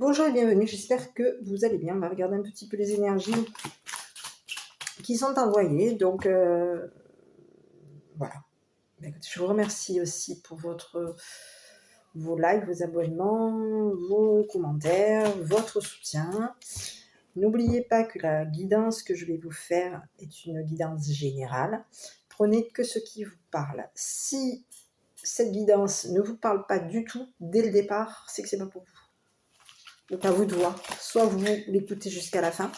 Bonjour et bienvenue, j'espère que vous allez bien. On va regarder un petit peu les énergies qui sont envoyées. Donc, voilà. Je vous remercie aussi pour vos likes, vos abonnements, vos commentaires, votre soutien. N'oubliez pas que la guidance que je vais vous faire est une guidance générale. Prenez que ce qui vous parle. Si cette guidance ne vous parle pas du tout dès le départ, c'est que c'est pas pour vous. Donc à vous de voir. Soit vous l'écoutez jusqu'à la fin.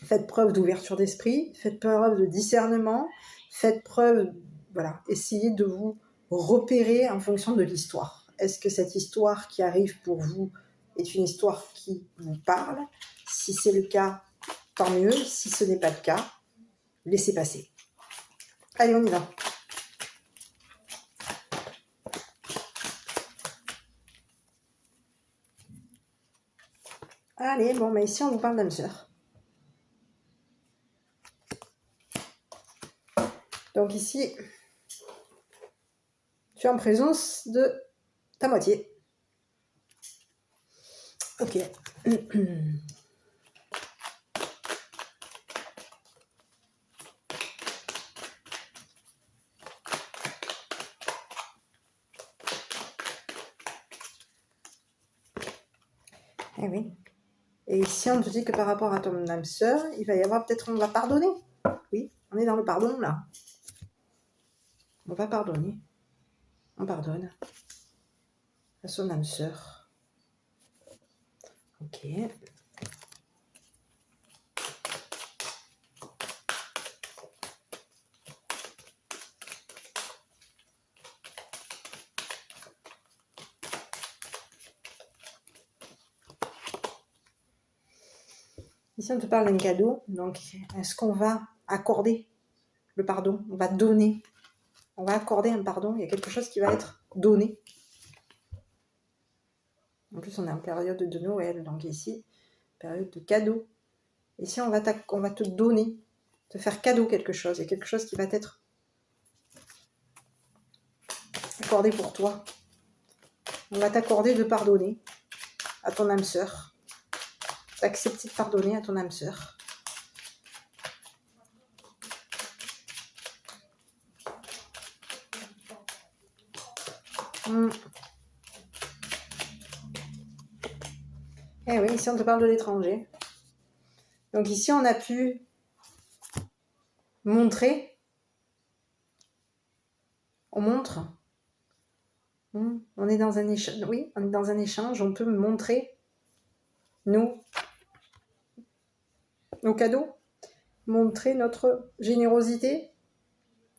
Faites preuve d'ouverture d'esprit, faites preuve de discernement, faites preuve, voilà, essayez de vous repérer en fonction de l'histoire. Est-ce que cette histoire qui arrive pour vous est une histoire qui vous parle? Si c'est le cas, tant mieux. Si ce n'est pas le cas, laissez passer. Allez, on y va. Allez, bon, mais ici on vous parle d'âme sœur. Donc ici, tu es en présence de ta moitié. Ok. Eh oui. Et ici, on te dit que par rapport à ton âme sœur, il va y avoir peut-être, on va pardonner. Oui, on est dans le pardon là. On va pardonner. On pardonne à son âme sœur. Ok. Ici, on te parle d'un cadeau. Donc, est-ce qu'on va accorder le pardon? On va donner. On va accorder un pardon. Il y a quelque chose qui va être donné. En plus, on est en période de Noël. Donc ici, période de cadeau. Ici, on va te donner, te faire cadeau quelque chose. Il y a quelque chose qui va être accordé pour toi. On va t'accorder de pardonner à ton âme sœur. D'accepter de pardonner à ton âme sœur. Eh oui, ici on te parle de l'étranger. Donc ici on a pu montrer, on montre, on est dans un échange, oui, on est dans un échange, on peut montrer nos cadeaux, montrer notre générosité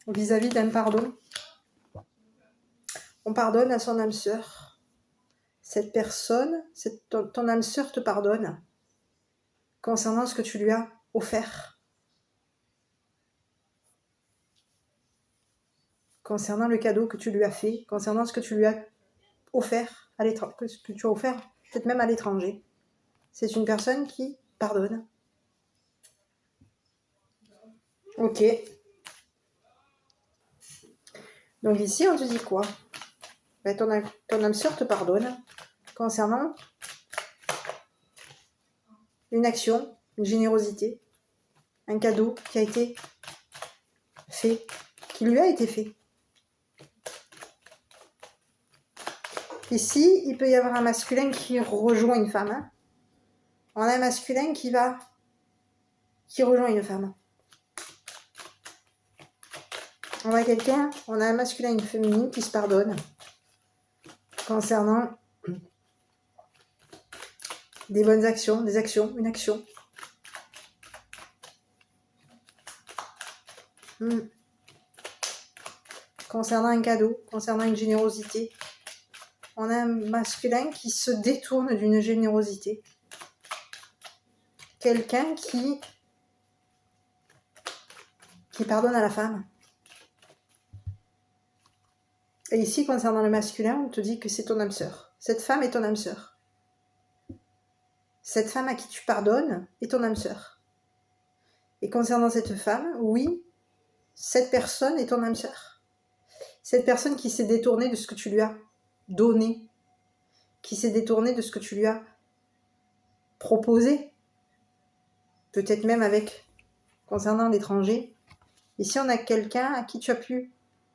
vis-à-vis d'un pardon. On pardonne à son âme sœur. Cette personne, ton âme sœur te pardonne concernant ce que tu lui as offert. Concernant le cadeau que tu lui as fait, concernant ce que tu lui as offert à l'étranger, que tu as offert peut-être même à l'étranger. C'est une personne qui pardonne. Ok. Donc ici, on te dit quoi? Ben, ton âme sœur te pardonne concernant une action, une générosité, un cadeau qui a été fait, qui lui a été fait. Ici, il peut y avoir un masculin qui rejoint une femme. Hein. On a un masculin qui rejoint une femme. On a un masculin et une féminine qui se pardonnent concernant des bonnes actions, une action. Concernant un cadeau, concernant une générosité. On a un masculin qui se détourne d'une générosité. Quelqu'un qui pardonne à la femme. Et ici, concernant le masculin, on te dit que c'est ton âme sœur. Cette femme est ton âme sœur. Cette femme à qui tu pardonnes est ton âme sœur. Et concernant cette femme, oui, cette personne est ton âme sœur. Cette personne qui s'est détournée de ce que tu lui as donné, qui s'est détourné de ce que tu lui as proposé. Peut-être même concernant l'étranger. Ici, on a quelqu'un à qui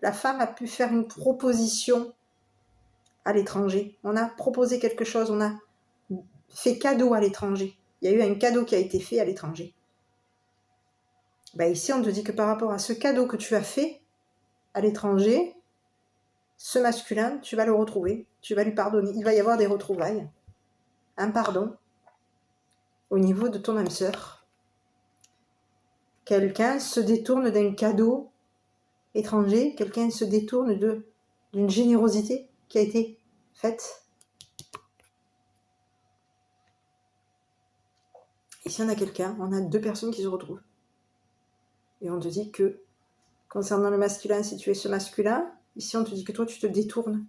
la femme a pu faire une proposition à l'étranger. On a proposé quelque chose, on a fait cadeau à l'étranger. Il y a eu un cadeau qui a été fait à l'étranger. Ici, on te dit que par rapport à ce cadeau que tu as fait à l'étranger, ce masculin, tu vas le retrouver, tu vas lui pardonner. Il va y avoir des retrouvailles, un pardon au niveau de ton âme sœur. Quelqu'un se détourne d'un cadeau étranger, quelqu'un se détourne d'une générosité qui a été faite. Ici, on a 2 personnes qui se retrouvent. Et on te dit que, concernant le masculin, si tu es ce masculin, ici, on te dit que toi, tu te détournes.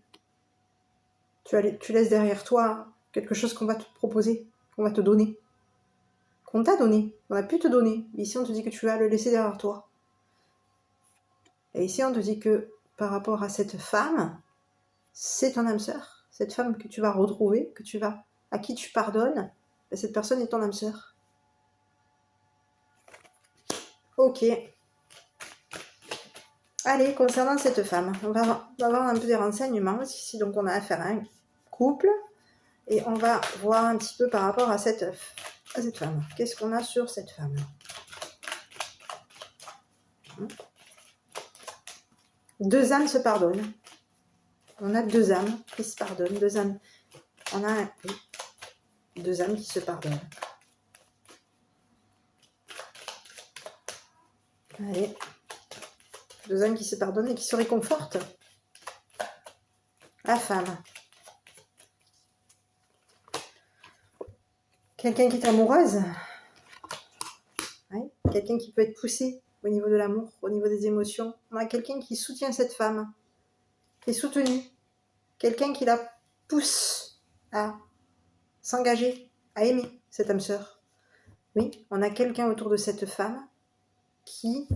Tu laisses derrière toi quelque chose qu'on va te proposer, qu'on va te donner, qu'on t'a donné, on a pu te donner. Ici, on te dit que tu vas le laisser derrière toi. Et ici, on te dit que, par rapport à cette femme, c'est ton âme sœur. Cette femme que tu vas retrouver, à qui tu pardonnes, cette personne est ton âme sœur. Ok. Allez, concernant cette femme, on va avoir un peu des renseignements. Ici, donc, on a affaire à un couple. Et on va voir un petit peu par rapport à cette femme. Qu'est-ce qu'on a sur cette femme? Deux âmes se pardonnent. On a 2 âmes qui se pardonnent. 2 âmes. On a 2 âmes qui se pardonnent. Allez. 2 âmes qui se pardonnent et qui se réconfortent. La femme. Quelqu'un qui est amoureuse. Ouais. Quelqu'un qui peut être poussé au niveau de l'amour, au niveau des émotions. On a quelqu'un qui soutient cette femme, qui est soutenu. Quelqu'un qui la pousse à s'engager, à aimer cette âme sœur. Oui, on a quelqu'un autour de cette femme qui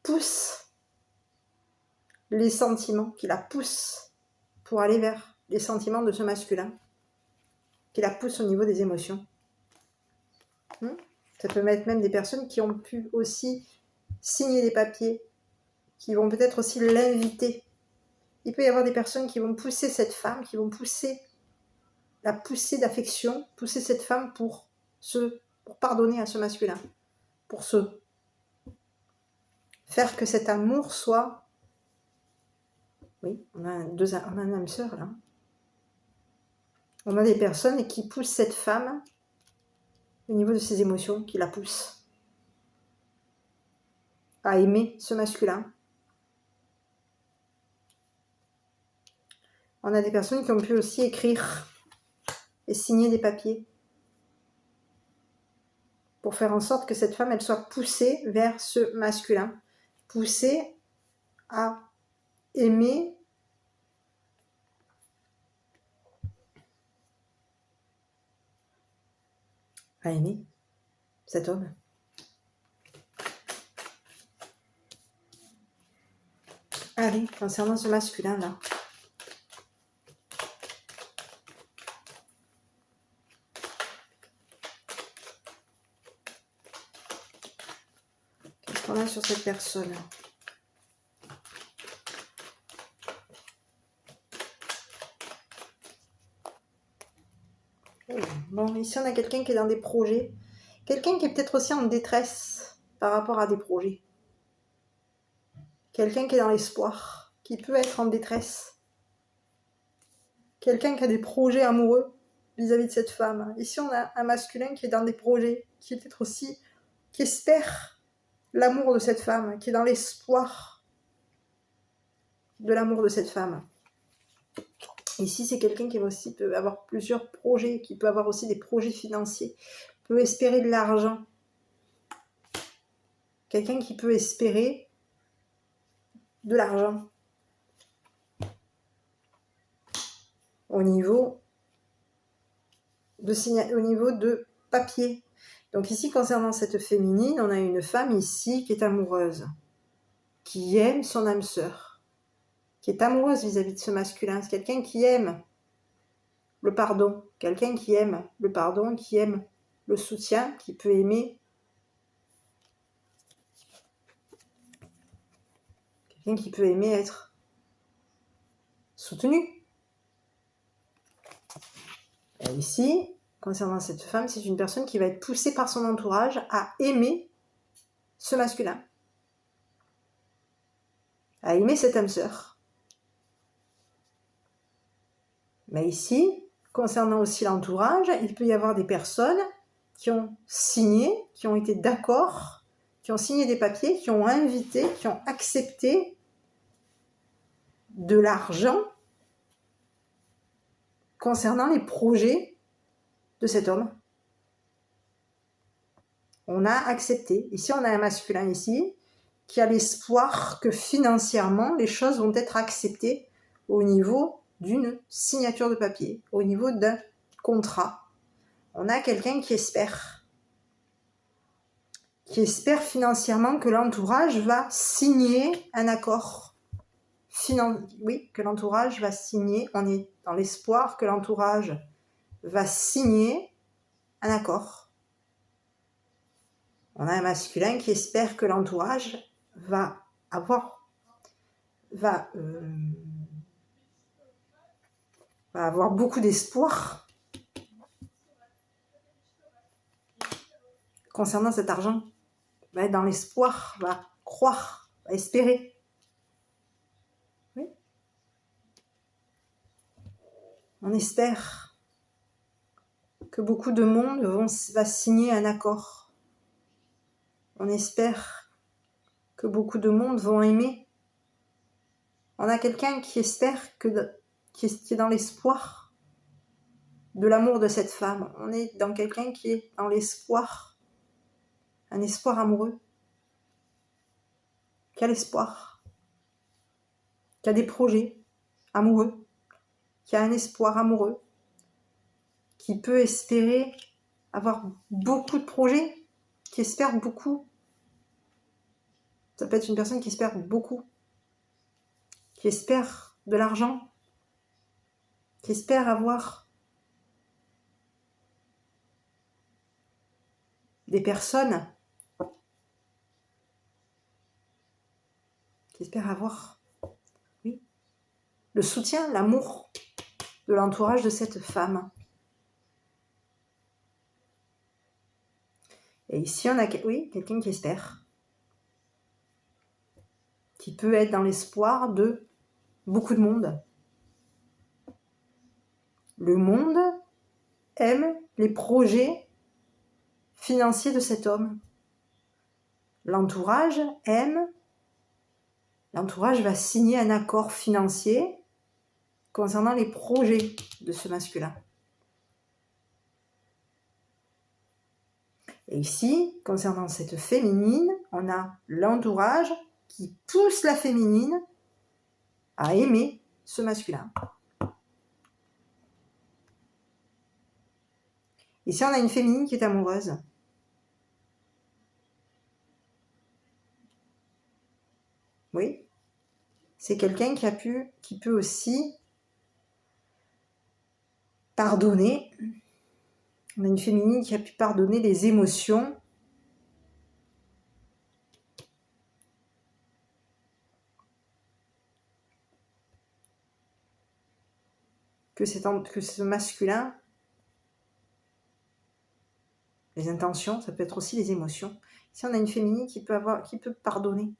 pousse les sentiments, qui la pousse pour aller vers les sentiments de ce masculin, qui la pousse au niveau des émotions. Ça peut être même des personnes qui ont pu aussi signer des papiers, qui vont peut-être aussi l'inviter. Il peut y avoir des personnes qui vont pousser cette femme, qui vont la pousser d'affection, pousser cette femme pour pardonner à ce masculin, pour faire que cet amour soit... Oui, on a une âme sœur là. On a des personnes qui poussent cette femme au niveau de ses émotions, qui la poussent à aimer ce masculin. On a des personnes qui ont pu aussi écrire et signer des papiers pour faire en sorte que cette femme, elle soit poussée vers ce masculin, poussée à aimer cet homme. Allez, concernant ce masculin-là. Qu'est-ce qu'on a sur cette personne? Bon, ici on a quelqu'un qui est dans des projets. Quelqu'un qui est peut-être aussi en détresse par rapport à des projets. Quelqu'un qui est dans l'espoir, qui peut être en détresse. Quelqu'un qui a des projets amoureux vis-à-vis de cette femme. Ici, on a un masculin qui est dans des projets, qui est peut-être aussi, qui espère l'amour de cette femme, qui est dans l'espoir de l'amour de cette femme. Ici, c'est quelqu'un qui aussi peut avoir plusieurs projets, qui peut avoir aussi des projets financiers, peut espérer de l'argent. Quelqu'un qui peut espérer de l'argent. Au niveau de papier. Donc ici, concernant cette féminine, on a une femme ici qui est amoureuse, qui aime son âme sœur, qui est amoureuse vis-à-vis de ce masculin. C'est quelqu'un qui aime le pardon. Quelqu'un qui aime le pardon, qui aime le soutien, qui peut aimer. Quelqu'un qui peut aimer être soutenu. Et ici, concernant cette femme, c'est une personne qui va être poussée par son entourage à aimer ce masculin, à aimer cette âme sœur. Mais ici, concernant aussi l'entourage, il peut y avoir des personnes qui ont signé, qui ont été d'accord, qui ont signé des papiers, qui ont invité, qui ont accepté de l'argent concernant les projets de cet homme. On a accepté. Ici, on a un masculin ici qui a l'espoir que financièrement, les choses vont être acceptées au niveau d'une signature de papier, au niveau d'un contrat. On a quelqu'un qui espère financièrement que l'entourage va signer un accord. Oui, que l'entourage va signer. On est dans l'espoir que l'entourage va signer un accord. On a un masculin qui espère que l'entourage va avoir beaucoup d'espoir concernant cet argent. Va être dans l'espoir, va croire, va espérer. Oui. On espère que beaucoup de monde va signer un accord. On espère que beaucoup de monde vont aimer. On a quelqu'un qui espère, qui est dans l'espoir de l'amour de cette femme. On est dans quelqu'un qui est dans l'espoir, un espoir amoureux. Qui a l'espoir, qui a des projets amoureux, qui a un espoir amoureux, qui peut espérer avoir beaucoup de projets, qui espère beaucoup. Ça peut être une personne qui espère beaucoup, qui espère de l'argent, qui espère avoir des personnes, qui espère avoir, oui, le soutien, l'amour de l'entourage de cette femme. Et ici, on a quelqu'un qui espère, qui peut être dans l'espoir de beaucoup de monde. Le monde aime les projets financiers de cet homme. L'entourage va signer un accord financier concernant les projets de ce masculin. Et ici, concernant cette féminine, on a l'entourage qui pousse la féminine à aimer ce masculin. Ici, on a une féminine qui est amoureuse. Oui, c'est quelqu'un qui peut aussi pardonner. On a une féminine qui a pu pardonner les émotions que ce masculin, les intentions, ça peut être aussi les émotions. Ici, on a une féminine qui peut pardonner.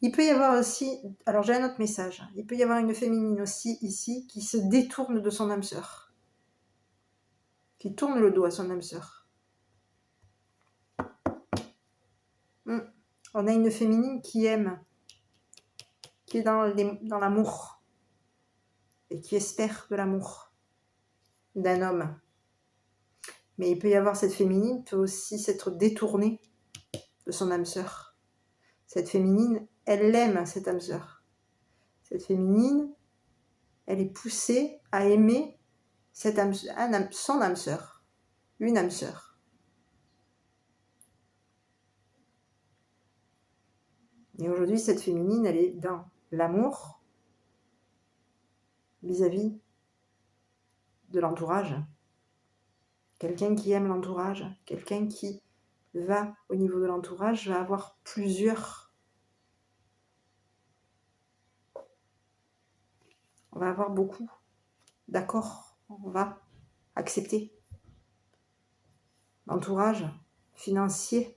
Il peut y avoir aussi, alors j'ai un autre message, il peut y avoir une féminine aussi ici qui se détourne de son âme sœur, qui tourne le dos à son âme sœur. On a une féminine qui aime, qui est dans l'amour et qui espère de l'amour d'un homme. Mais il peut y avoir cette féminine peut aussi s'être détournée de son âme sœur. Cette féminine, elle aime cette âme sœur. Cette féminine, elle est poussée à aimer son âme sœur, une âme sœur. Et aujourd'hui, cette féminine, elle est dans l'amour vis-à-vis de l'entourage. Quelqu'un qui aime l'entourage, quelqu'un qui va au niveau de l'entourage, va avoir plusieurs... On va avoir beaucoup d'accords, on va accepter. L'entourage financier,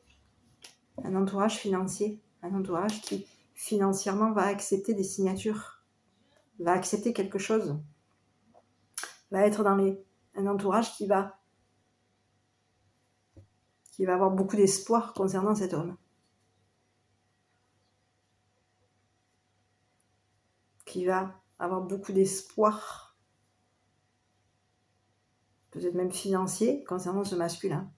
un entourage financier, un entourage qui financièrement va accepter des signatures, va accepter quelque chose, va être dans un entourage qui va avoir beaucoup d'espoir concernant cet homme. Qui va avoir beaucoup d'espoir, peut-être même financier, concernant ce masculin.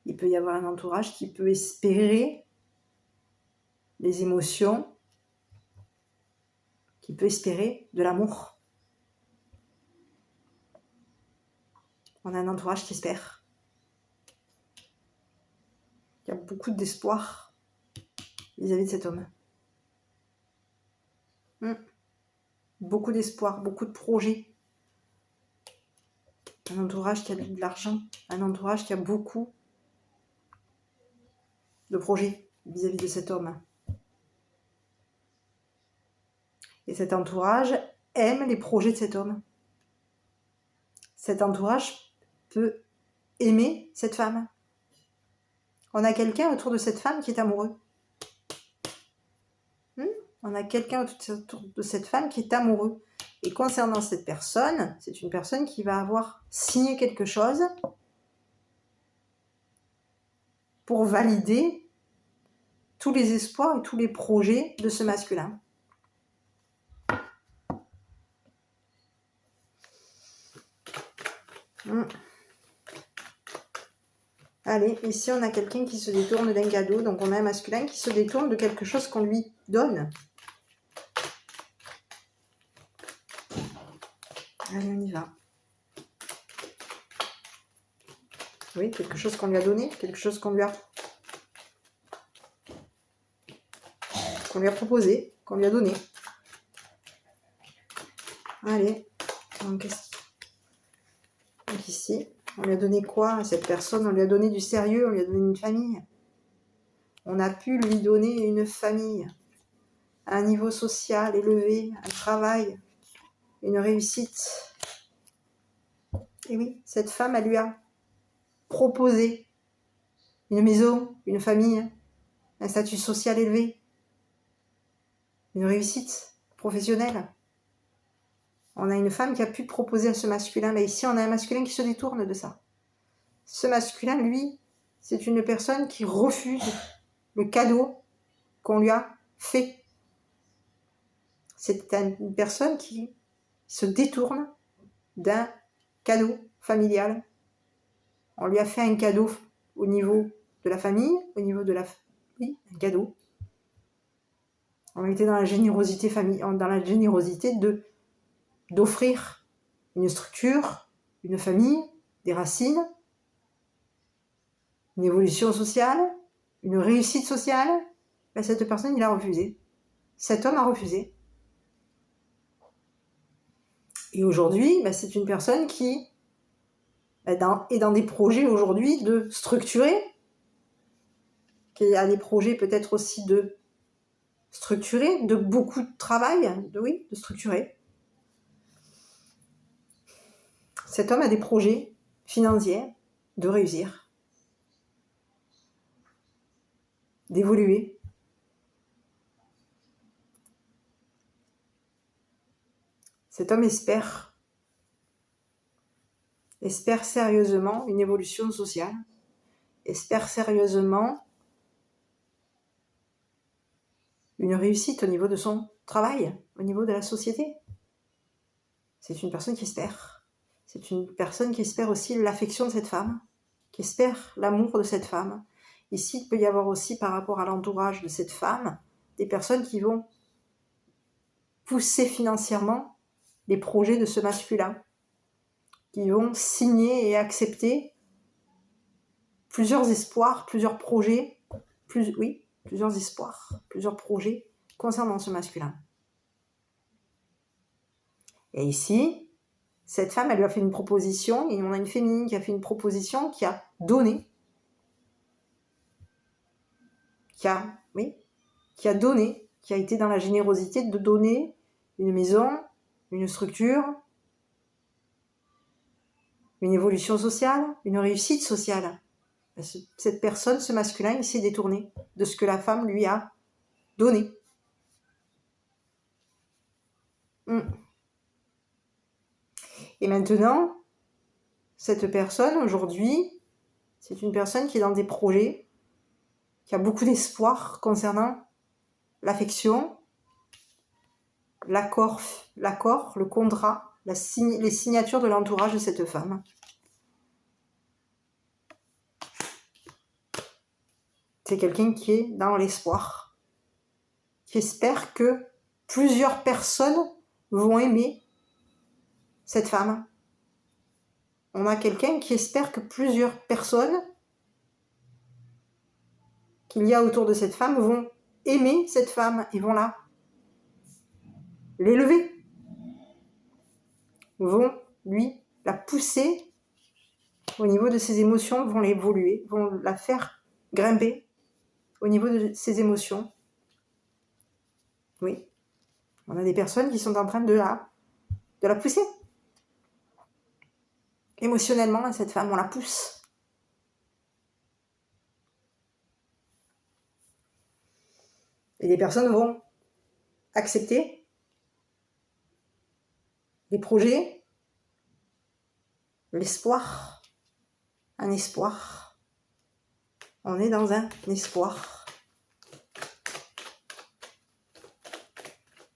Il peut y avoir un entourage qui peut espérer les émotions, qui peut espérer de l'amour. On a un entourage qui espère. Il y a beaucoup d'espoir vis-à-vis de cet homme. Beaucoup d'espoir, beaucoup de projets. Un entourage qui a de l'argent, un entourage qui a beaucoup de projets vis-à-vis de cet homme. Et cet entourage aime les projets de cet homme. Cet entourage peut aimer cette femme. On a quelqu'un autour de cette femme qui est amoureux. On a quelqu'un autour de cette femme qui est amoureux. Et concernant cette personne, c'est une personne qui va avoir signé quelque chose pour valider tous les espoirs et tous les projets de ce masculin. Allez, ici on a quelqu'un qui se détourne d'un cadeau, donc on a un masculin qui se détourne de quelque chose qu'on lui donne. Allez, on y va. Oui, quelque chose qu'on lui a donné, quelque chose qu'on lui a proposé, qu'on lui a donné. Allez, donc ici, on lui a donné quoi à cette personne? On lui a donné du sérieux, on lui a donné une famille. On a pu lui donner une famille, un niveau social élevé, un travail, une réussite. Et oui, cette femme, elle lui a proposé une maison, une famille, un statut social élevé, une réussite professionnelle. On a une femme qui a pu proposer à ce masculin, mais ici on a un masculin qui se détourne de ça. Ce masculin, lui, c'est une personne qui refuse le cadeau qu'on lui a fait. C'est une personne qui se détourne d'un cadeau familial. On lui a fait un cadeau au niveau de la famille, au niveau de oui, un cadeau. On était dans la générosité d'offrir une structure, une famille, des racines, une évolution sociale, une réussite sociale. Ben, cette personne, il a refusé. Cet homme a refusé. Et aujourd'hui, ben, c'est une personne qui est dans des projets aujourd'hui de structurer, qui a des projets peut-être aussi de structurer, de beaucoup de travail, de structurer. Cet homme a des projets financiers de réussir, d'évoluer. Cet homme espère sérieusement une évolution sociale, espère sérieusement une réussite au niveau de son travail, au niveau de la société. C'est une personne qui espère. C'est une personne qui espère aussi l'affection de cette femme, qui espère l'amour de cette femme. Ici, il peut y avoir aussi, par rapport à l'entourage de cette femme, des personnes qui vont pousser financièrement les projets de ce masculin, qui vont signer et accepter plusieurs espoirs, plusieurs projets, plusieurs espoirs, plusieurs projets concernant ce masculin. Et ici, cette femme, elle lui a fait une proposition, et on a une féminine qui a fait une proposition, qui a donné, qui a donné, qui a été dans la générosité de donner une maison, une structure, une évolution sociale, une réussite sociale. Cette personne, ce masculin, il s'est détourné de ce que la femme lui a donné. Et maintenant, cette personne, aujourd'hui, c'est une personne qui est dans des projets, qui a beaucoup d'espoir concernant l'affection, l'accord, le contrat, les signatures de l'entourage de cette femme. C'est quelqu'un qui est dans l'espoir, qui espère que plusieurs personnes vont aimer cette femme. On a quelqu'un qui espère que plusieurs personnes qu'il y a autour de cette femme vont aimer cette femme et vont l'élever, vont la pousser au niveau de ses émotions, vont l'évoluer, vont la faire grimper au niveau de ses émotions. Oui, on a des personnes qui sont en train de la pousser. Émotionnellement, cette femme, on la pousse. Et les personnes vont accepter les projets, l'espoir, un espoir. On est dans un espoir.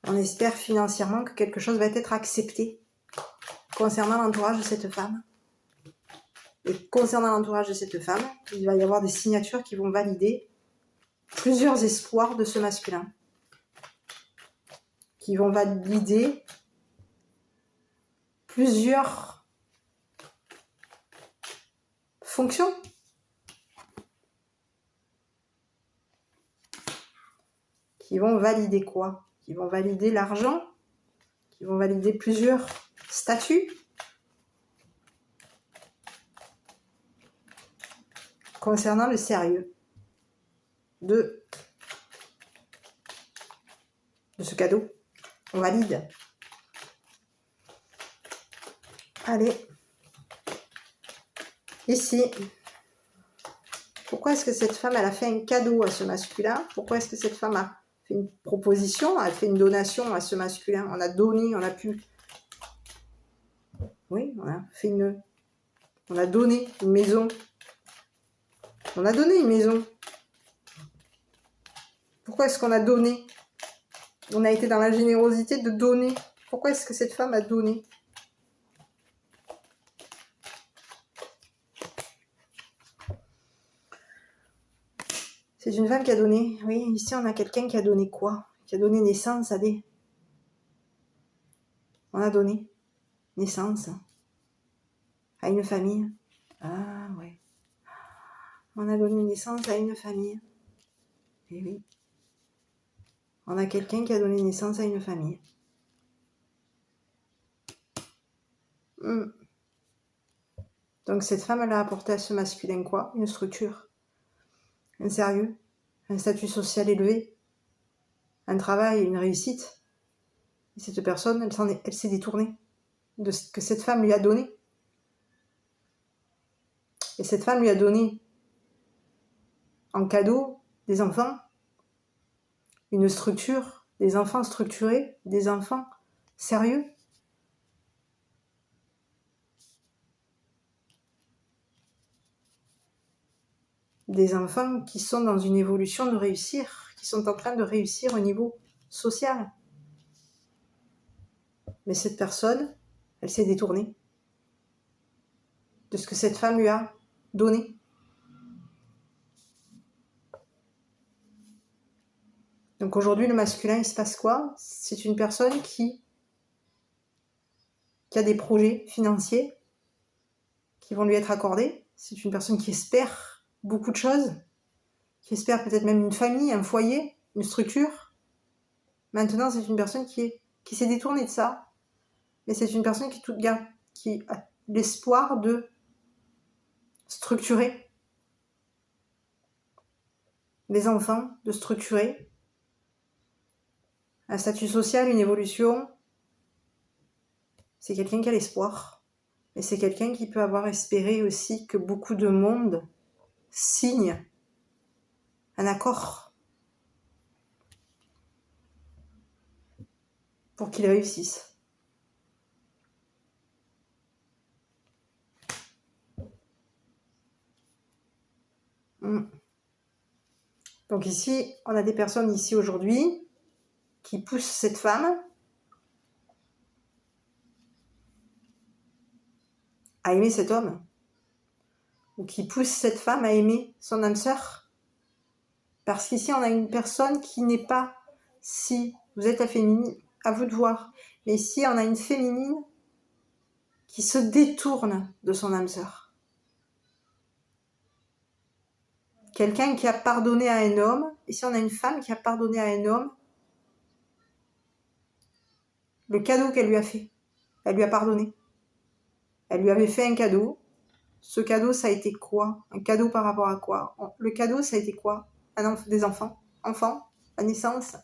On espère financièrement que quelque chose va être accepté concernant l'entourage de cette femme. Et concernant l'entourage de cette femme, il va y avoir des signatures qui vont valider plusieurs espoirs de ce masculin, qui vont valider plusieurs fonctions. Qui vont valider quoi? Qui vont valider l'argent, qui vont valider plusieurs statuts. Concernant le sérieux de ce cadeau, on valide. Allez, ici, pourquoi est-ce que cette femme elle a fait un cadeau à ce masculin? Pourquoi est-ce que cette femme a fait une proposition, a fait une donation à ce masculin? On a donné, on a pu... Oui, on a donné une maison. On a donné une maison. Pourquoi est-ce qu'on a donné? On a été dans la générosité de donner. Pourquoi est-ce que cette femme a donné? C'est une femme qui a donné. Oui, ici on a quelqu'un qui a donné quoi? Qui a donné naissance à des... On a donné naissance à une famille. Ah ouais. On a donné naissance à une famille. Eh oui. On a quelqu'un qui a donné naissance à une famille. Donc cette femme, elle a apporté à ce masculin quoi? Une structure, un sérieux, un statut social élevé, un travail, une réussite. Et cette personne, elle s'est détournée de ce que cette femme lui a donné. Et cette femme lui a donné en cadeau des enfants, une structure, des enfants structurés, des enfants sérieux. Des enfants qui sont dans une évolution de réussir, qui sont en train de réussir au niveau social. Mais cette personne, elle s'est détournée de ce que cette femme lui a donné. Donc aujourd'hui, le masculin, il se passe quoi? C'est une personne qui a des projets financiers qui vont lui être accordés. C'est une personne qui espère beaucoup de choses, qui espère peut-être même une famille, un foyer, une structure. Maintenant, c'est une personne qui s'est détournée de ça. mais c'est une personne qui a l'espoir de structurer des enfants, de structurer un statut social, une évolution. C'est quelqu'un qui a l'espoir. Et c'est quelqu'un qui peut avoir espéré aussi que beaucoup de monde signe un accord pour qu'il réussisse. Donc ici, on a des personnes ici aujourd'hui qui poussent cette femme à aimer cet homme, ou qui poussent cette femme à aimer son âme sœur. Parce qu'ici, on a une personne qui n'est pas, si vous êtes la féminine, à vous de voir, mais ici, on a une féminine qui se détourne de son âme sœur. Quelqu'un qui a pardonné à un homme, ici on a une femme qui a pardonné à un homme le cadeau qu'elle lui a fait. Elle lui a pardonné. Elle lui avait fait un cadeau. Ce cadeau, ça a été quoi? Un cadeau par rapport à quoi? Le cadeau, ça a été quoi? Des enfants. Enfants, la naissance.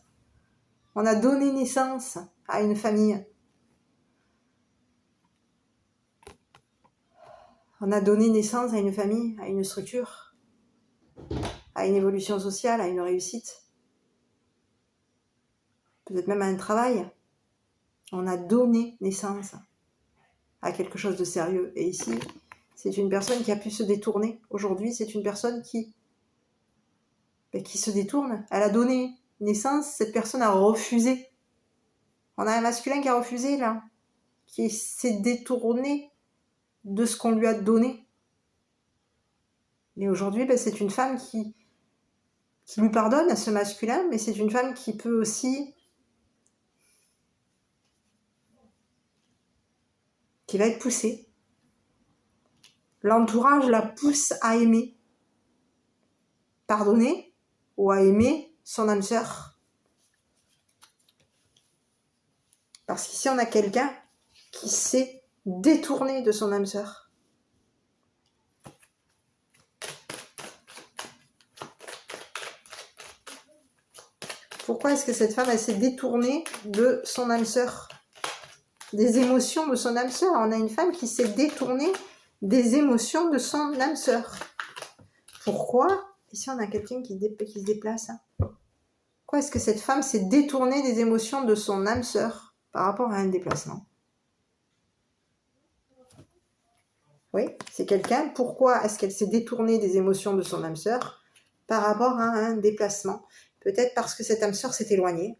On a donné naissance à une famille. On a donné naissance à une famille, à une structure, à une évolution sociale, à une réussite. Peut-être même à un travail. On a donné naissance à quelque chose de sérieux. Et ici, c'est une personne qui a pu se détourner. Aujourd'hui, c'est une personne qui se détourne. Elle a donné naissance, cette personne a refusé. On a un masculin qui a refusé, là, qui s'est détourné de ce qu'on lui a donné. Mais aujourd'hui, c'est une femme qui lui pardonne à ce masculin, mais c'est une femme qui peut aussi, qui va être poussée. L'entourage la pousse à aimer, pardonner, ou à aimer son âme sœur. Parce qu'ici, on a quelqu'un qui s'est détourné de son âme sœur. Pourquoi est-ce que cette femme, elle s'est détournée de son âme sœur? Des émotions de son âme sœur. On a une femme qui s'est détournée des émotions de son âme sœur. Pourquoi? Ici, on a quelqu'un qui se déplace. Pourquoi est-ce que cette femme s'est détournée des émotions de son âme sœur par rapport à un déplacement? Oui, c'est quelqu'un. Pourquoi est-ce qu'elle s'est détournée des émotions de son âme sœur par rapport à un déplacement? Peut-être parce que cette âme sœur s'est éloignée.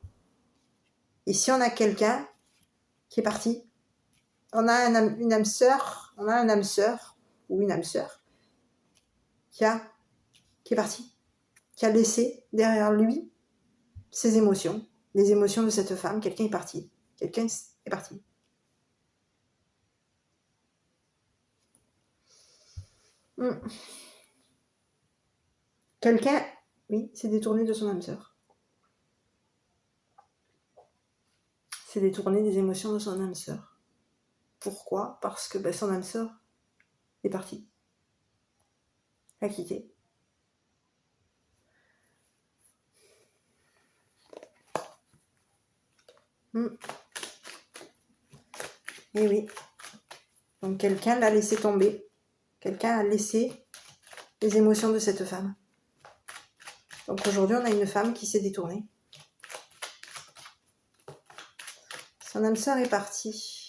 Ici, on a quelqu'un qui est parti. On a une âme sœur, ou une âme sœur qui est parti, qui a laissé derrière lui ses émotions, les émotions de cette femme. Quelqu'un est parti. Quelqu'un est parti. Quelqu'un, oui, s'est détourné de son âme sœur. S'est détourné des émotions de son âme sœur. Pourquoi? Parce que son âme sœur est partie. A quitté. Et oui. Donc quelqu'un l'a laissé tomber. Quelqu'un a laissé les émotions de cette femme. Donc aujourd'hui, on a une femme qui s'est détournée. Son âme sœur est partie.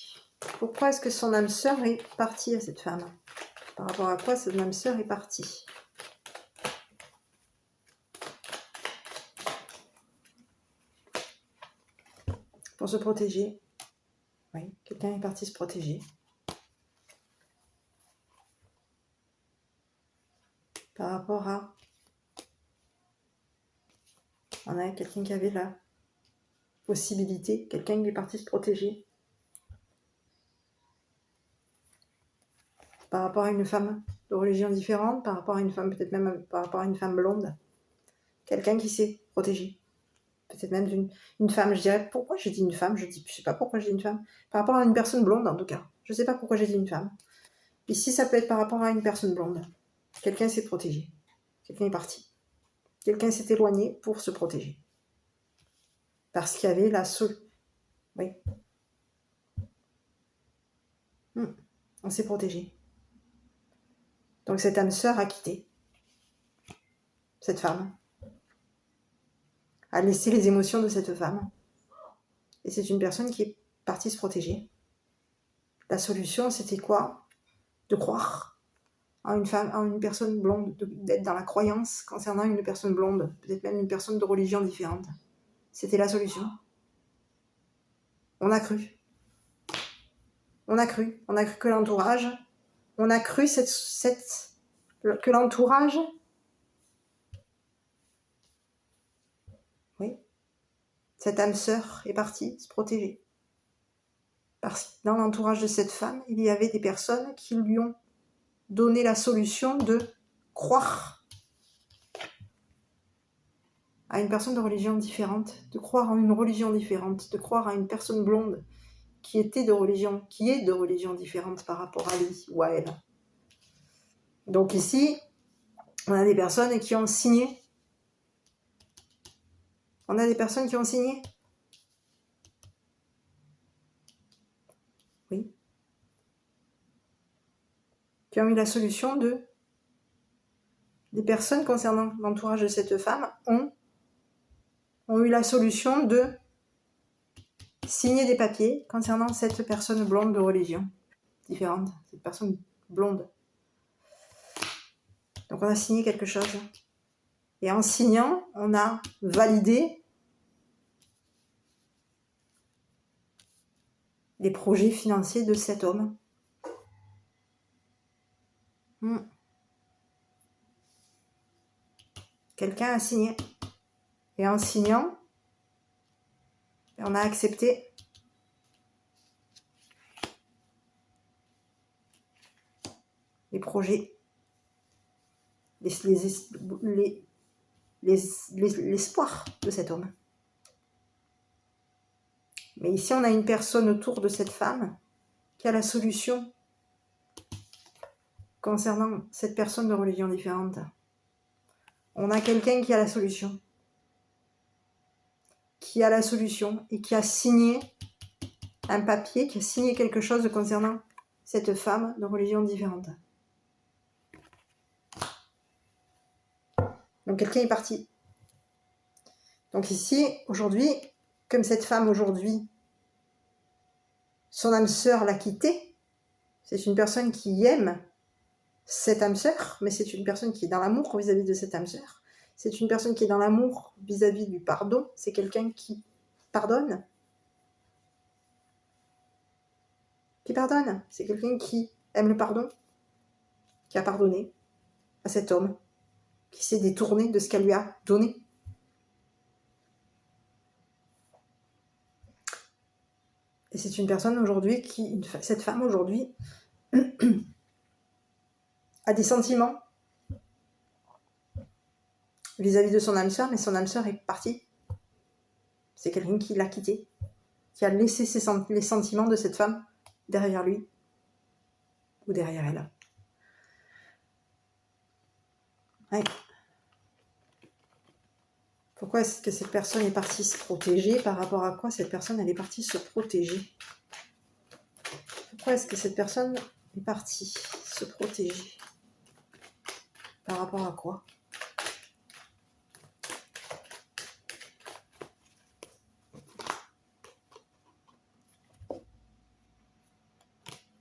Pourquoi est-ce que son âme sœur est partie à cette femme? Par rapport à quoi son âme sœur est partie? Pour se protéger. Oui, quelqu'un est parti se protéger. Par rapport à... On a quelqu'un qui avait la possibilité, quelqu'un qui est parti se protéger. Par rapport à une femme de religion différente, par rapport à une femme, peut-être même par rapport à une femme blonde. Quelqu'un qui s'est protégé. peut-être même une femme. Je dirais, pourquoi j'ai dit une femme? Je sais pas pourquoi j'ai dit une femme. Par rapport à une personne blonde, en tout cas. Je sais pas pourquoi j'ai dit une femme. Ici, ça peut être par rapport à une personne blonde. Quelqu'un s'est protégé. Quelqu'un est parti. Quelqu'un s'est éloigné pour se protéger. Parce qu'il y avait la solution. Oui. On s'est protégé. Donc cette âme sœur a quitté. Cette femme. A laissé les émotions de cette femme. Et c'est une personne qui est partie se protéger. La solution, c'était quoi? De croire à une femme, à une personne blonde, d'être dans la croyance concernant une personne blonde, peut-être même une personne de religion différente. C'était la solution. On a cru. On a cru que l'entourage, on a cru que l'entourage, oui, cette âme sœur est partie se protéger. Parce que dans l'entourage de cette femme, il y avait des personnes qui lui ont donné la solution de croire à une personne de religion différente, de croire en une religion différente, de croire à une personne blonde qui est de religion différente par rapport à lui ou à elle. Donc ici, on a des personnes qui ont signé. On a des personnes qui ont signé. Oui. Qui ont eu la solution de... Des personnes concernant l'entourage de cette femme ont eu la solution de signer des papiers concernant cette personne blonde de religion différente, cette personne blonde. Donc on a signé quelque chose. Et en signant, on a validé les projets financiers de cet homme. Quelqu'un a signé. Et en signant, on a accepté les projets, l'espoir de cet homme. Mais ici, on a une personne autour de cette femme qui a la solution concernant cette personne de religion différente. On a quelqu'un qui a la solution. Qui a la solution et qui a signé un papier, qui a signé quelque chose concernant cette femme de religion différente. Donc quelqu'un est parti. Donc ici, aujourd'hui, comme cette femme aujourd'hui, son âme sœur l'a quittée, c'est une personne qui aime cette âme sœur, mais c'est une personne qui est dans l'amour vis-à-vis de cette âme sœur. C'est une personne qui est dans l'amour vis-à-vis du pardon. C'est quelqu'un qui pardonne. Qui pardonne. C'est quelqu'un qui aime le pardon, qui a pardonné à cet homme, qui s'est détourné de ce qu'elle lui a donné. Et c'est une personne aujourd'hui cette femme aujourd'hui, a des sentiments vis-à-vis de son âme sœur, mais son âme sœur est partie. C'est quelqu'un qui l'a quitté, qui a laissé les sentiments de cette femme derrière lui ou derrière elle. Ouais. Pourquoi est-ce que cette personne est partie se protéger? Par rapport à quoi cette personne elle est partie se protéger? Pourquoi est-ce que cette personne est partie se protéger? Par rapport à quoi?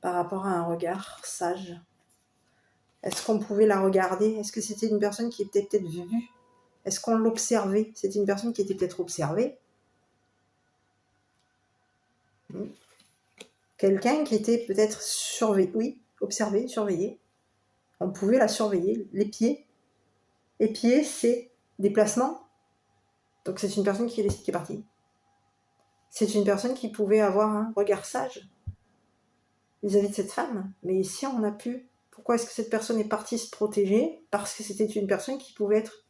Par rapport à un regard sage. Est-ce qu'on pouvait la regarder? Est-ce que c'était une personne qui était peut-être vue? Est-ce qu'on l'observait? C'était une personne qui était peut-être observée. Quelqu'un qui était peut-être surveillé. Oui, observé, surveillé. On pouvait la surveiller. Les pieds. Les pieds, c'est des placements. Donc c'est une personne qui est partie. C'est une personne qui pouvait avoir un regard sage vis-à-vis de cette femme. Mais ici, on a pu... Pourquoi est-ce que cette personne est partie se protéger? Parce que c'était une personne qui pouvait être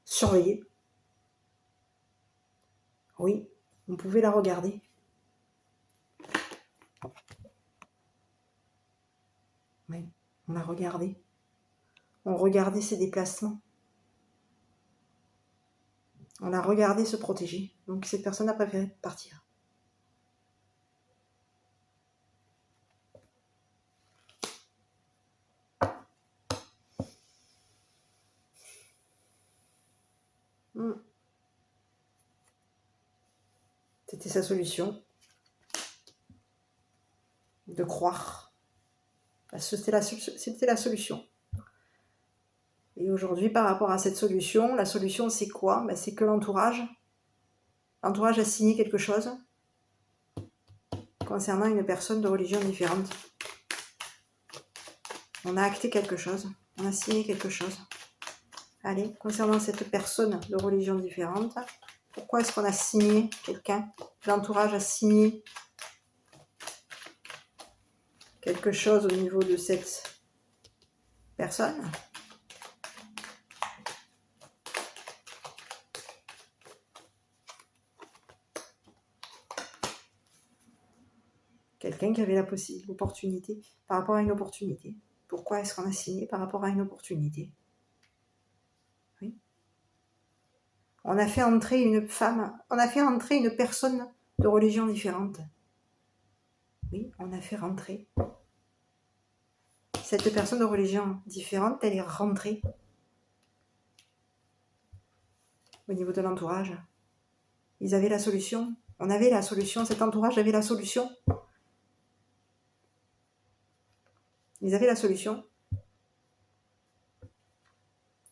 surveillée. Oui, on pouvait la regarder. Oui, on l'a regardée. On regardait ses déplacements. On l'a regardé se protéger. Donc cette personne a préféré partir. C'était sa solution. De croire. C'était la solution. Et aujourd'hui, par rapport à cette solution, la solution c'est quoi? C'est que l'entourage a signé quelque chose concernant une personne de religion différente. On a acté quelque chose, on a signé quelque chose. Allez, concernant cette personne de religion différente, pourquoi est-ce qu'on a signé quelqu'un? L'entourage a signé quelque chose au niveau de cette personne. Quelqu'un qui avait l'opportunité, par rapport à une opportunité. Pourquoi est-ce qu'on a signé par rapport à une opportunité? Oui. On a fait entrer une personne de religion différente. Oui, on a fait rentrer. Cette personne de religion différente, elle est rentrée au niveau de l'entourage. Ils avaient la solution. On avait la solution. Cet entourage avait la solution. Ils avaient la solution.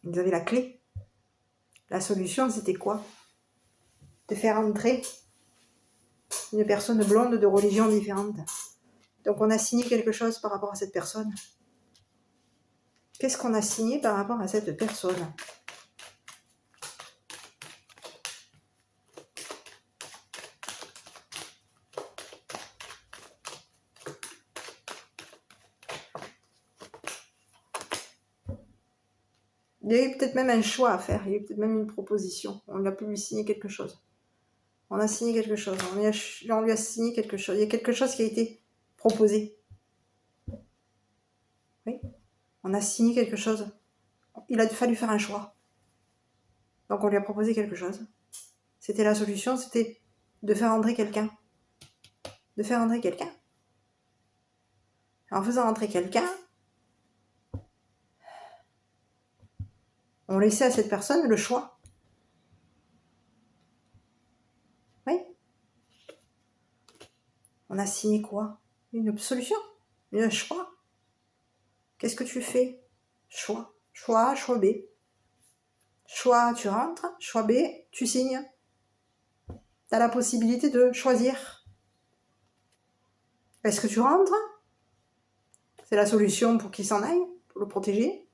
Ils avaient la clé. La solution, c'était quoi? De faire entrer une personne blonde de religion différente. Donc on a signé quelque chose par rapport à cette personne. Qu'est-ce qu'on a signé par rapport à cette personne? Il y a eu peut-être même un choix à faire, il y a eu peut-être même une proposition. On a pu lui signer quelque chose. On a signé quelque chose, on lui a signé quelque chose. Il y a quelque chose qui a été proposé. Oui, on a signé quelque chose. Il a fallu faire un choix. Donc on lui a proposé quelque chose. C'était la solution, c'était de faire entrer quelqu'un. De faire entrer quelqu'un. En faisant entrer quelqu'un, on laissait à cette personne le choix. Oui. On a signé quoi? Une solution, un choix. Qu'est-ce que tu fais? Choix. Choix A, choix B. Choix A, tu rentres. Choix B, tu signes. Tu as la possibilité de choisir. Est-ce que tu rentres? C'est la solution pour qu'il s'en aille, pour le protéger.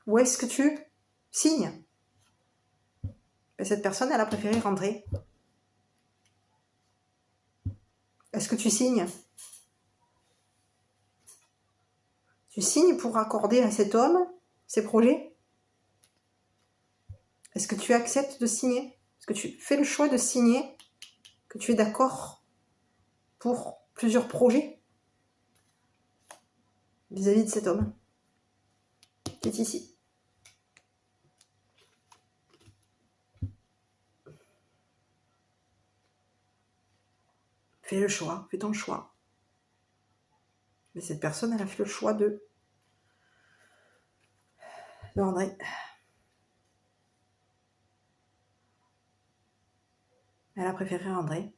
Ou est-ce que tu signes? Cette personne, elle a préféré rentrer. Est-ce que tu signes? Tu signes pour accorder à cet homme ses projets? Est-ce que tu acceptes de signer? Est-ce que tu fais le choix de signer? Que tu es d'accord pour plusieurs projets vis-à-vis de cet homme qui est ici? Fais le choix, fais ton choix. Mais cette personne, elle a fait le choix de André. Elle a préféré André.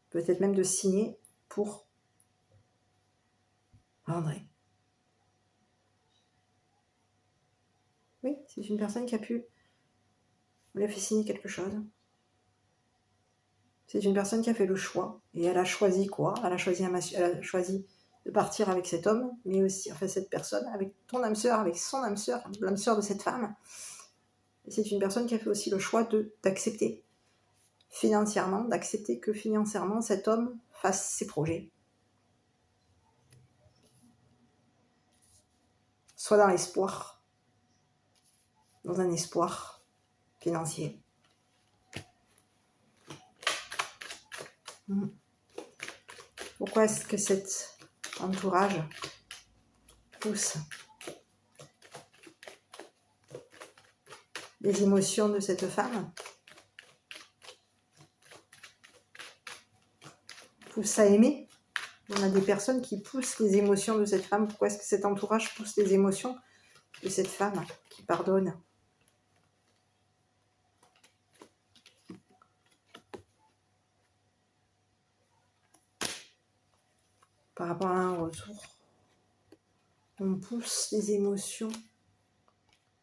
Peut-être même de signer pour André. Oui, c'est une personne qui a pu... On lui a fait signer quelque chose. C'est une personne qui a fait le choix. Et elle a choisi quoi? Elle a choisi de partir avec cet homme, mais aussi, enfin cette personne, avec ton âme sœur, avec son âme sœur, l'âme sœur de cette femme. Et c'est une personne qui a fait aussi le choix d'accepter financièrement, d'accepter que financièrement cet homme fasse ses projets. Soit dans l'espoir, dans un espoir financier. Pourquoi est-ce que cet entourage pousse les émotions de cette femme? Pousse à aimer? On a des personnes qui poussent les émotions de cette femme. Pourquoi est-ce que cet entourage pousse les émotions de cette femme qui pardonne? Par rapport à un retour, on pousse les émotions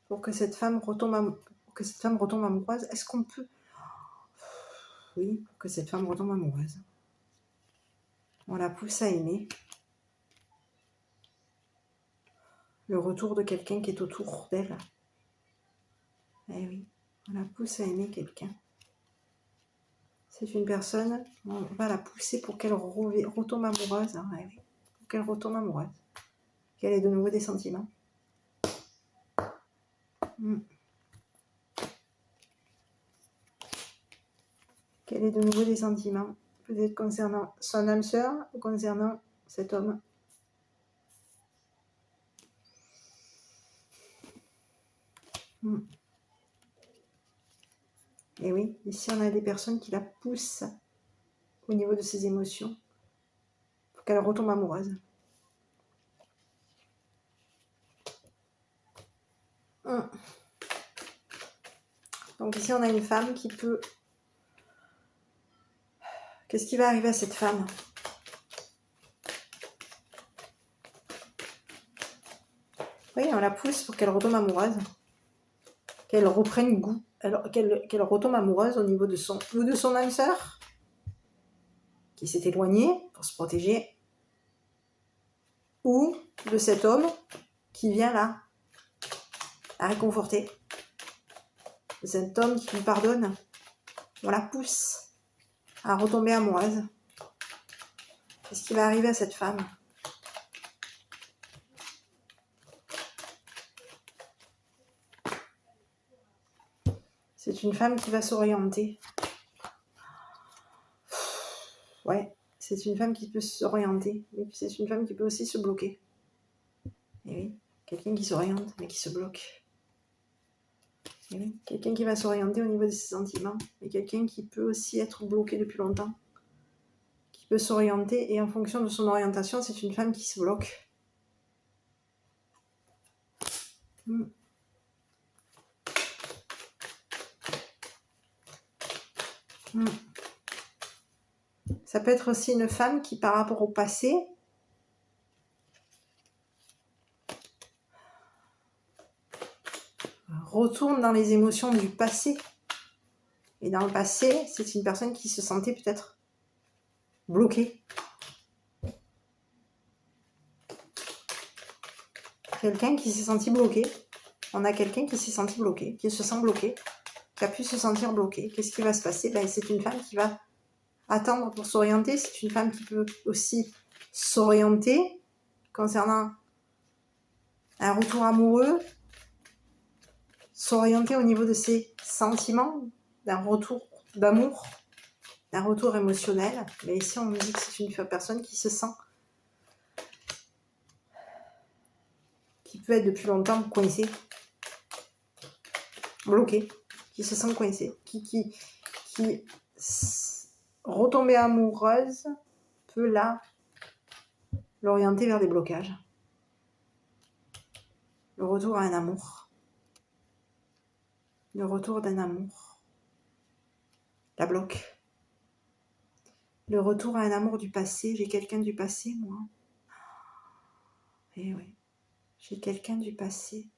pour que cette femme retombe amoureuse. Est-ce qu'on peut? Oui, pour que cette femme retombe amoureuse. On la pousse à aimer. Le retour de quelqu'un qui est autour d'elle. Eh oui, on la pousse à aimer quelqu'un. C'est une personne, on va la pousser pour qu'elle retombe amoureuse. Hein, eh oui, pour qu'elle retombe amoureuse. Qu'elle ait de nouveau des sentiments. Qu'elle ait de nouveau des sentiments. Peut-être concernant son âme sœur ou concernant cet homme. Et oui, ici on a des personnes qui la poussent au niveau de ses émotions pour qu'elle retombe amoureuse. Donc ici on a une femme qui peut... Qu'est-ce qui va arriver à cette femme? Oui, on la pousse pour qu'elle retombe amoureuse. Qu'elle reprenne goût. Qu'elle retombe amoureuse au niveau de son âme sœur qui s'est éloignée pour se protéger, ou de cet homme qui vient là à réconforter. Cet homme qui lui pardonne, on la pousse à retomber amoureuse. Qu'est-ce qui va arriver à cette femme? C'est une femme qui va s'orienter. Ouais, c'est une femme qui peut s'orienter, mais c'est une femme qui peut aussi se bloquer. Et oui, quelqu'un qui s'oriente, mais qui se bloque. Et oui, quelqu'un qui va s'orienter au niveau de ses sentiments, mais quelqu'un qui peut aussi être bloqué depuis longtemps. Qui peut s'orienter, et en fonction de son orientation, c'est une femme qui se bloque. Ça peut être aussi une femme qui, par rapport au passé, retourne dans les émotions du passé. Et dans le passé, c'est une personne qui se sentait peut-être bloquée. Quelqu'un qui s'est senti bloqué. On a quelqu'un qui s'est senti bloqué, qui se sent bloqué, qui a pu se sentir bloqué. Qu'est-ce qui va se passer? C'est une femme qui va attendre pour s'orienter. C'est une femme qui peut aussi s'orienter concernant un retour amoureux, s'orienter au niveau de ses sentiments, d'un retour d'amour, d'un retour émotionnel. Mais ici, on me dit que c'est une personne qui se sent, qui peut être depuis longtemps coincée, bloquée, qui se sent coincée, qui retomber amoureuse peut là l'orienter vers des blocages. Le retour à un amour. Le retour d'un amour. La bloque. Le retour à un amour du passé. J'ai quelqu'un du passé, moi. Eh oui. J'ai quelqu'un du passé.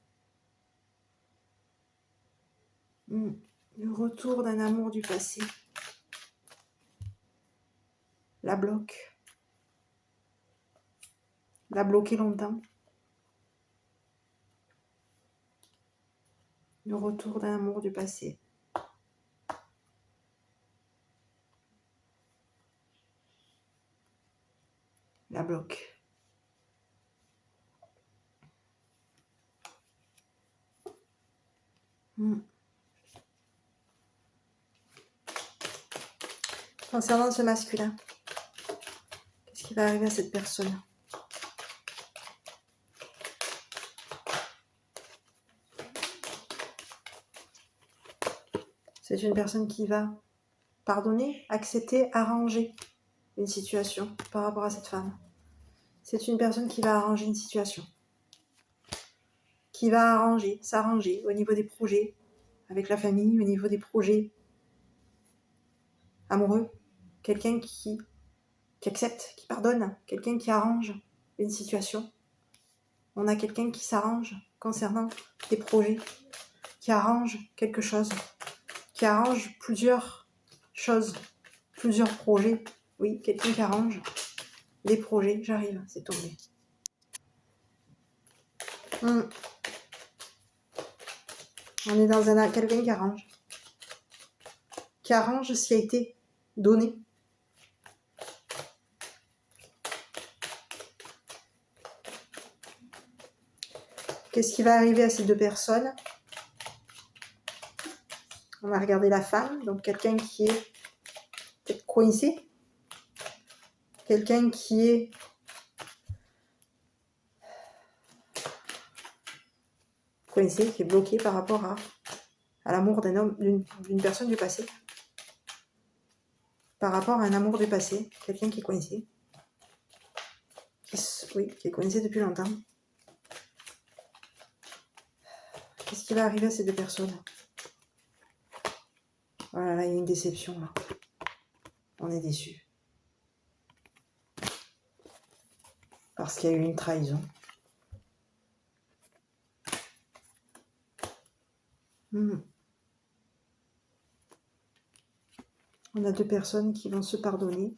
Le retour d'un amour du passé. La bloque. La bloquer longtemps. Le retour d'un amour du passé. La bloque. Concernant ce masculin, qu'est-ce qui va arriver à cette personne? C'est une personne qui va pardonner, accepter, arranger une situation par rapport à cette femme. C'est une personne qui va arranger une situation. Qui va arranger, s'arranger au niveau des projets avec la famille, au niveau des projets amoureux. Quelqu'un qui accepte, qui pardonne, quelqu'un qui arrange une situation. On a quelqu'un qui s'arrange concernant des projets, qui arrange quelque chose, qui arrange plusieurs choses, plusieurs projets. Oui, quelqu'un qui arrange des projets. J'arrive, c'est tombé. On est dans quelqu'un qui arrange ce qui a été donné. Qu'est-ce qui va arriver à ces deux personnes? On va regarder la femme, donc quelqu'un qui est peut-être coincé, quelqu'un qui est coincé, qui est bloqué par rapport à l'amour d'un homme, d'une personne du passé. Par rapport à un amour du passé, quelqu'un qui est coincé. Qui est coincé depuis longtemps. Qu'est-ce qui va arriver à ces deux personnes? Voilà, là, il y a une déception, là. On est déçu. Parce qu'il y a eu une trahison. On a deux personnes qui vont se pardonner.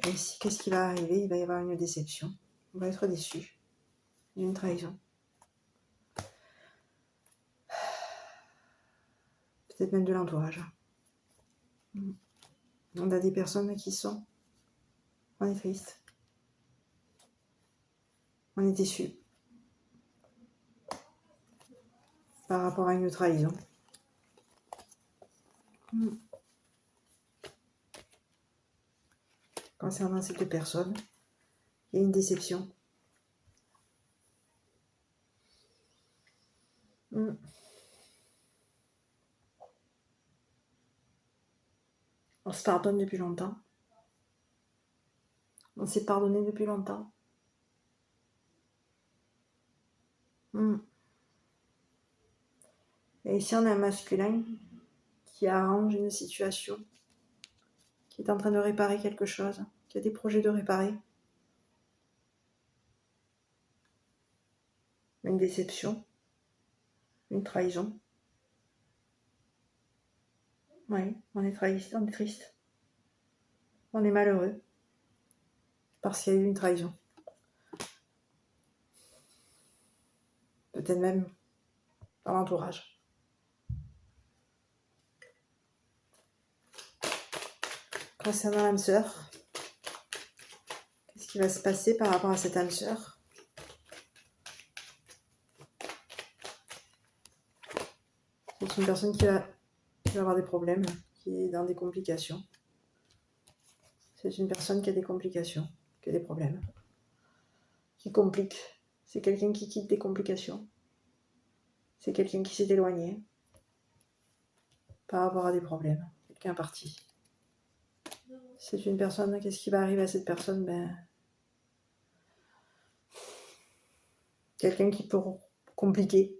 Et ici, qu'est-ce qui va arriver? Il va y avoir une déception. On va être déçu d'une trahison. Peut-être même de l'entourage. On a des personnes qui sont... On est triste. On est déçu. Par rapport à une trahison. Concernant ces deux personnes, il y a une déception. On se pardonne depuis longtemps. On s'est pardonné depuis longtemps. Et ici, on a un masculin qui arrange une situation, qui est en train de réparer quelque chose, qui a des projets de réparer. Une déception, une trahison. Oui, on est triste, on est triste. On est malheureux. Parce qu'il y a eu une trahison. Peut-être même dans l'entourage. Concernant l'âme sœur, qu'est-ce qui va se passer par rapport à cette âme sœur? C'est une personne qui va avoir des problèmes, qui est dans des complications. C'est une personne qui a des complications, qui a des problèmes, qui complique. C'est quelqu'un qui quitte des complications. C'est quelqu'un qui s'est éloigné par rapport à des problèmes. Quelqu'un est parti. C'est une personne, qu'est-ce qui va arriver à cette personne? Quelqu'un qui peut compliquer.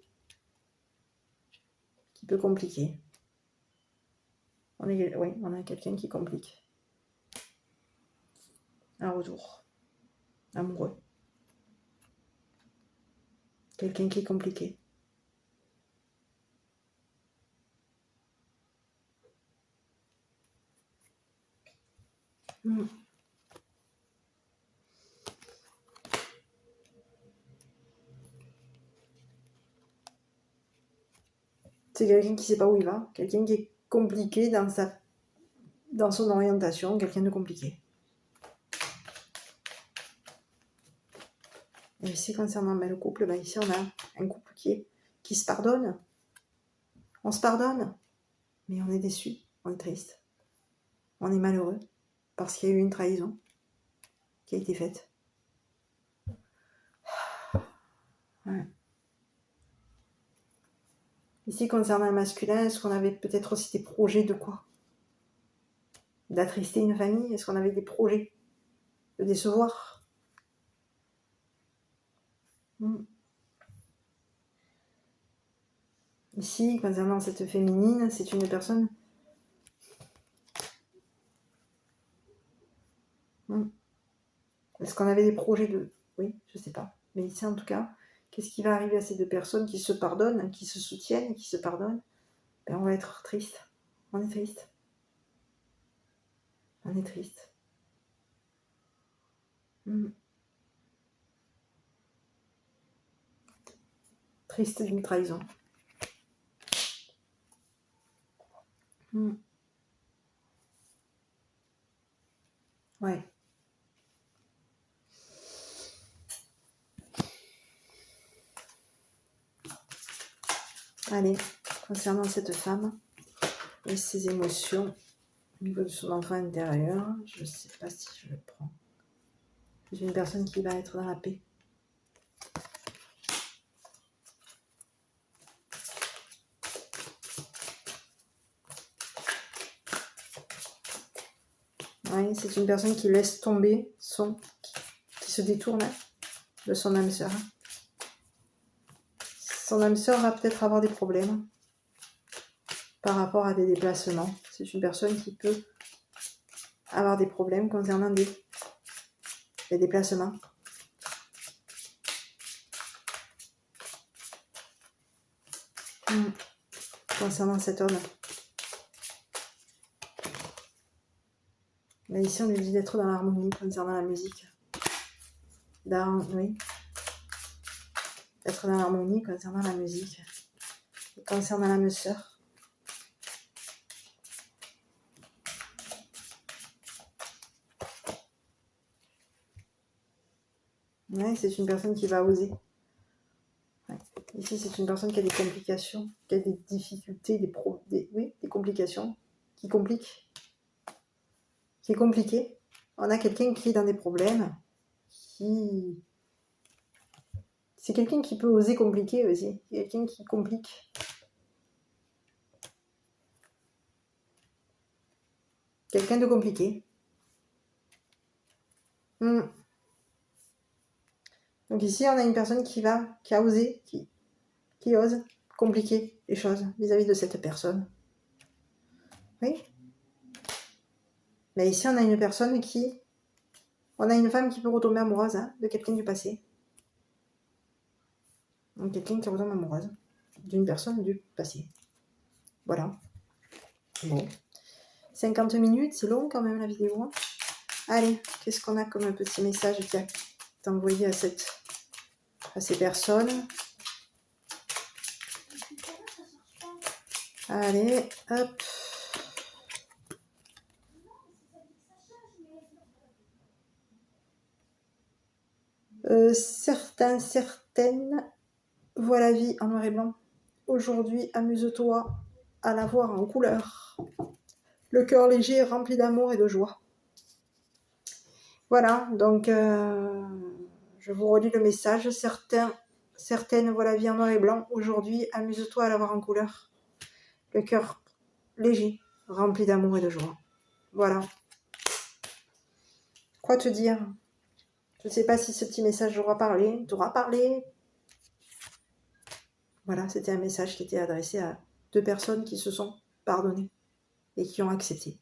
Qui peut compliquer. Oui, on a quelqu'un qui complique. Un retour. Amoureux. Quelqu'un qui est compliqué. C'est quelqu'un qui ne sait pas où il va. Quelqu'un qui est compliqué dans son orientation. Quelqu'un de compliqué. Et ici, concernant le couple, ici on a un couple qui se pardonne. On se pardonne, mais on est déçu, on est triste. On est malheureux parce qu'il y a eu une trahison qui a été faite. Ouais. Ici, concernant le masculin, est-ce qu'on avait peut-être aussi des projets de quoi? D'attrister une famille? Est-ce qu'on avait des projets de décevoir? Ici, concernant cette féminine, c'est une personne... Est-ce qu'on avait des projets de... Oui, je sais pas. Mais ici, en tout cas, qu'est-ce qui va arriver à ces deux personnes qui se pardonnent, qui se soutiennent, qui se pardonnent? Ben, on va être triste. On est triste. On est triste. Triste d'une trahison. Ouais. Allez, concernant cette femme et ses émotions au niveau de son enfant intérieur, je ne sais pas si je le prends. C'est une personne qui va être dans la paix. Oui, c'est une personne qui laisse tomber qui se détourne de son âme sœur. Son âme sœur va peut-être avoir des problèmes par rapport à des déplacements. C'est une personne qui peut avoir des problèmes concernant des déplacements. Concernant cet homme. Mais ici, on lui dit d'être dans l'harmonie concernant la musique. Oui. D'être dans l'harmonie concernant la musique. Et concernant l'âme sœur. Oui, c'est une personne qui va oser. Ouais. Ici, c'est une personne qui a des complications, qui a des difficultés, des complications, qui compliquent. Qui est compliqué. On a quelqu'un qui est dans des problèmes, c'est quelqu'un qui peut oser compliquer aussi. C'est quelqu'un qui complique. Quelqu'un de compliqué. Donc ici, on a une personne qui a osé, qui ose compliquer les choses vis-à-vis de cette personne. Oui. Mais ici, on a une personne on a une femme qui peut retomber amoureuse de quelqu'un du passé. Donc quelqu'un qui retombe amoureuse d'une personne du passé. Voilà. Bon. 50 minutes, c'est long quand même la vidéo. Allez, qu'est-ce qu'on a comme un petit message qui a été envoyé à ces personnes? Allez, hop. Certaines voient la vie en noir et blanc. Aujourd'hui, amuse-toi à la voir en couleur. Le cœur léger, rempli d'amour et de joie. Voilà, donc je vous relis le message. Certaines voient la vie en noir et blanc. Aujourd'hui, amuse-toi à la voir en couleur. Le cœur léger, rempli d'amour et de joie. Voilà. Quoi te dire? Je ne sais pas si ce petit message t'aura parlé. Voilà, c'était un message qui était adressé à 2 personnes qui se sont pardonnées et qui ont accepté.